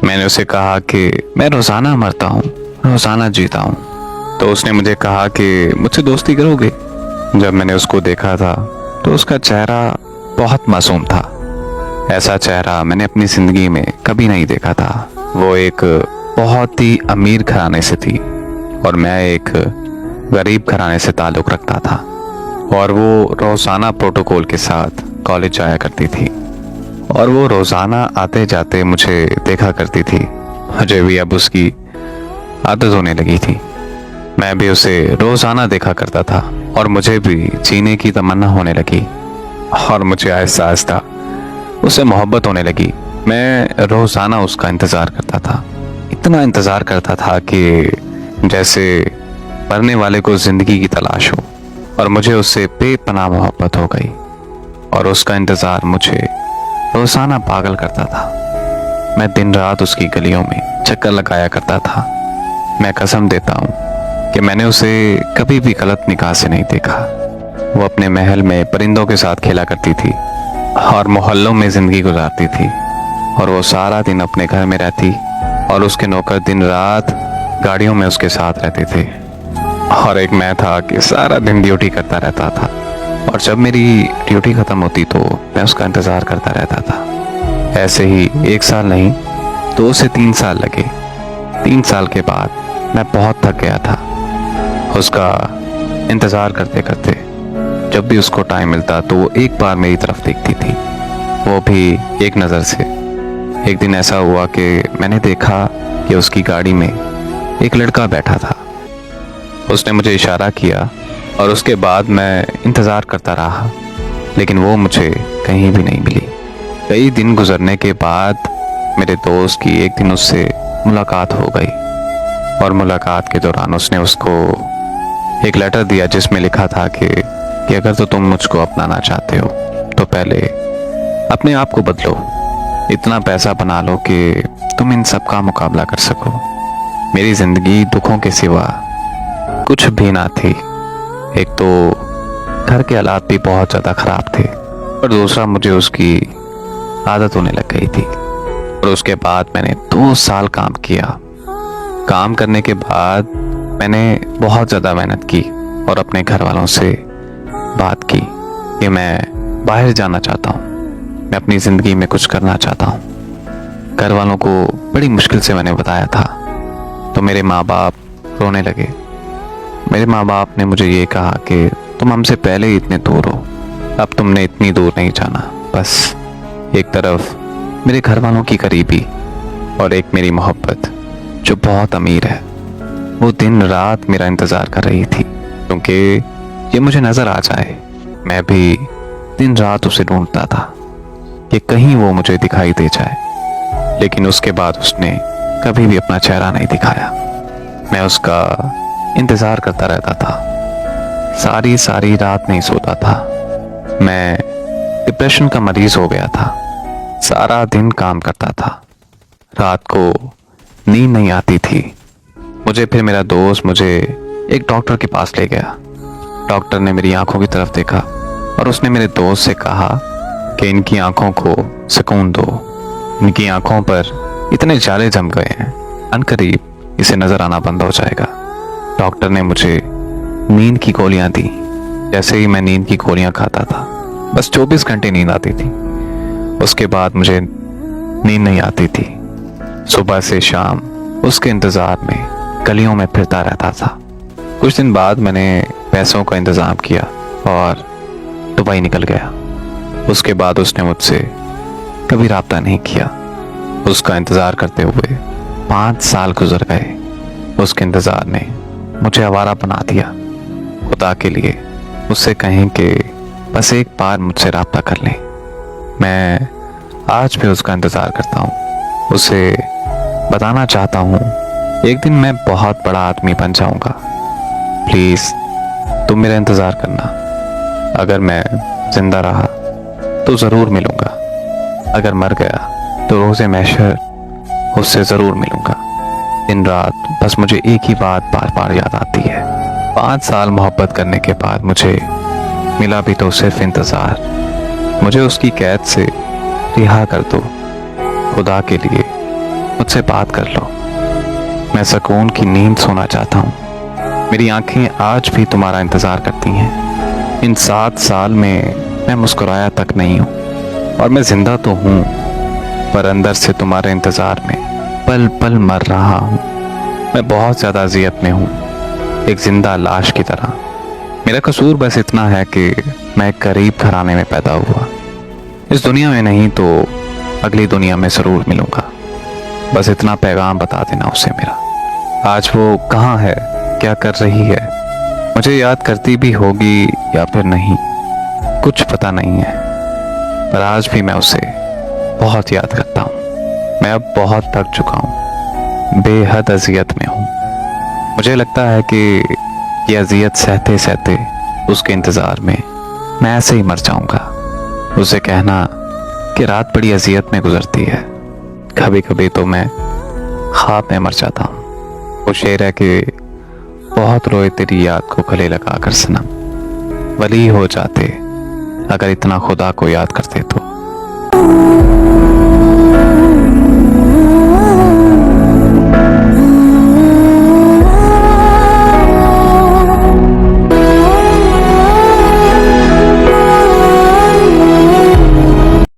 मैंने उसे कहा कि मैं रोज़ाना मरता हूँ, रोज़ाना जीता हूँ। तो उसने मुझे कहा कि मुझसे दोस्ती करोगे। जब मैंने उसको देखा था तो उसका चेहरा बहुत मासूम था। ऐसा चेहरा मैंने अपनी ज़िंदगी में कभी नहीं देखा था। वो एक बहुत ही अमीर घराने से थी और मैं एक गरीब घराने से ताल्लुक़ रखता था। और वो रोज़ाना प्रोटोकॉल के साथ कॉलेज जाया करती थी और वो रोज़ाना आते जाते मुझे देखा करती थी। मुझे भी अब उसकी आदत होने लगी थी। मैं भी उसे रोज़ाना देखा करता था और मुझे भी जीने की तमन्ना होने लगी और मुझे आहिस्ता आहिस्ता उससे मोहब्बत होने लगी। मैं रोज़ाना उसका इंतज़ार करता था, इतना इंतज़ार करता था कि जैसे मरने वाले को ज़िंदगी की तलाश हो। और मुझे उससे बेपनाह मोहब्बत हो गई और उसका इंतज़ार मुझे रोज़ाना पागल करता था। मैं दिन रात उसकी गलियों में चक्कर लगाया करता था। मैं कसम देता हूँ कि मैंने उसे कभी भी गलत निगाह से नहीं देखा। वो अपने महल में परिंदों के साथ खेला करती थी और मोहल्लों में ज़िंदगी गुजारती थी और वो सारा दिन अपने घर में रहती और उसके नौकर दिन रात गाड़ियों में उसके साथ रहते थे। और एक मैं था कि सारा दिन ड्यूटी करता रहता था और जब मेरी ड्यूटी ख़त्म होती तो मैं उसका इंतज़ार करता रहता था। ऐसे ही 1 साल नहीं 2 से 3 साल लगे। 3 साल के बाद मैं बहुत थक गया था उसका इंतज़ार करते करते। जब भी उसको टाइम मिलता तो वो एक बार मेरी तरफ देखती थी, वो भी एक नज़र से। एक दिन ऐसा हुआ कि मैंने देखा कि उसकी गाड़ी में एक लड़का बैठा था। उसने मुझे इशारा किया और उसके बाद मैं इंतज़ार करता रहा, लेकिन वो मुझे कहीं भी नहीं मिली। कई दिन गुजरने के बाद मेरे दोस्त की एक दिन उससे मुलाकात हो गई और मुलाकात के दौरान उसने उसको एक लेटर दिया जिसमें लिखा था कि अगर तो तुम मुझको अपनाना चाहते हो तो पहले अपने आप को बदलो, इतना पैसा बना लो कि तुम इन सब का मुकाबला कर सको। मेरी ज़िंदगी दुखों के सिवा कुछ भी ना थी। एक तो घर के हालात भी बहुत ज़्यादा ख़राब थे और दूसरा मुझे उसकी आदत होने लग गई थी। और उसके बाद मैंने 2 साल काम किया। काम करने के बाद मैंने बहुत ज़्यादा मेहनत की और अपने घर वालों से बात की कि मैं बाहर जाना चाहता हूँ, मैं अपनी ज़िंदगी में कुछ करना चाहता हूँ। घर वालों को बड़ी मुश्किल से मैंने बताया था तो मेरे माँ बाप रोने लगे। मेरे माँ बाप ने मुझे ये कहा कि तुम हमसे पहले ही इतने दूर हो, अब तुमने इतनी दूर नहीं जाना। बस एक तरफ मेरे घर वालों की करीबी और एक मेरी मोहब्बत जो बहुत अमीर है, वो दिन रात मेरा इंतज़ार कर रही थी क्योंकि ये मुझे नज़र आ जाए। मैं भी दिन रात उसे ढूंढता था कि कहीं वो मुझे दिखाई दे जाए, लेकिन उसके बाद उसने कभी भी अपना चेहरा नहीं दिखाया। मैं उसका इंतज़ार करता रहता था, सारी सारी रात नहीं सोता था। मैं डिप्रेशन का मरीज़ हो गया था। सारा दिन काम करता था, रात को नींद नहीं आती थी। फिर मेरा दोस्त मुझे एक डॉक्टर के पास ले गया। डॉक्टर ने मेरी आंखों की तरफ देखा और उसने मेरे दोस्त से कहा कि इनकी आंखों को सुकून दो, इनकी आंखों पर इतने जाले जम गए हैं, अनकरीब इसे नज़र आना बंद हो जाएगा। डॉक्टर ने मुझे नींद की गोलियां दी। जैसे ही मैं नींद की गोलियां खाता था बस 24 घंटे नींद आती थी। उसके बाद मुझे नींद नहीं आती थी। सुबह से शाम उसके इंतज़ार में गलियों में फिरता रहता था। कुछ दिन बाद मैंने पैसों का इंतज़ाम किया और दुबई निकल गया। उसके बाद उसने मुझसे कभी राब्ता नहीं किया। उसका इंतज़ार करते हुए 5 साल गुजर गए। उसके इंतज़ार ने मुझे आवारा बना दिया। खुदा के लिए उससे कहें कि बस एक बार मुझसे राब्ता कर लें। मैं आज भी उसका इंतज़ार करता हूँ। उसे बताना चाहता हूँ एक दिन मैं बहुत बड़ा आदमी बन जाऊँगा। प्लीज़ तुम मेरा इंतज़ार करना। अगर मैं ज़िंदा रहा तो ज़रूर मिलूँगा, अगर मर गया तो रोज़े महशर उससे ज़रूर मिलूँगा। दिन रात बस मुझे एक ही बात बार बार याद आती है। 5 साल मोहब्बत करने के बाद मुझे मिला भी तो सिर्फ इंतज़ार। मुझे उसकी कैद से रिहा कर दो। खुदा के लिए मुझसे बात कर लो। मैं सुकून की नींद सोना चाहता हूँ। मेरी आंखें आज भी तुम्हारा इंतजार करती हैं। इन 7 साल में मैं मुस्कुराया तक नहीं हूँ, और मैं जिंदा तो हूँ, पर अंदर से तुम्हारे इंतजार में पल पल मर रहा हूँ। मैं बहुत ज्यादा अजियत में हूँ, एक जिंदा लाश की तरह। मेरा कसूर बस इतना है कि मैं एक गरीब घराने में पैदा हुआ। इस दुनिया में नहीं तो अगली दुनिया में जरूर मिलूंगा। बस इतना पैगाम बता देना उसे मेरा। आज वो कहाँ है, क्या कर रही है, मुझे याद करती भी होगी या फिर नहीं, कुछ पता नहीं है। पर आज भी मैं उसे बहुत याद करता हूँ। मैं अब बहुत थक चुका हूँ, बेहद अजियत में हूँ। मुझे लगता है कि ये अजियत सहते सहते उसके इंतजार में मैं ऐसे ही मर जाऊंगा। उसे कहना कि रात बड़ी अजियत में गुजरती है, कभी कभी तो मैं ख्वाब में मर जाता हूँ। वो शेर है कि बहुत रोए तेरी याद को गले लगा कर सनम, वली हो जाते अगर इतना खुदा को याद करते तो।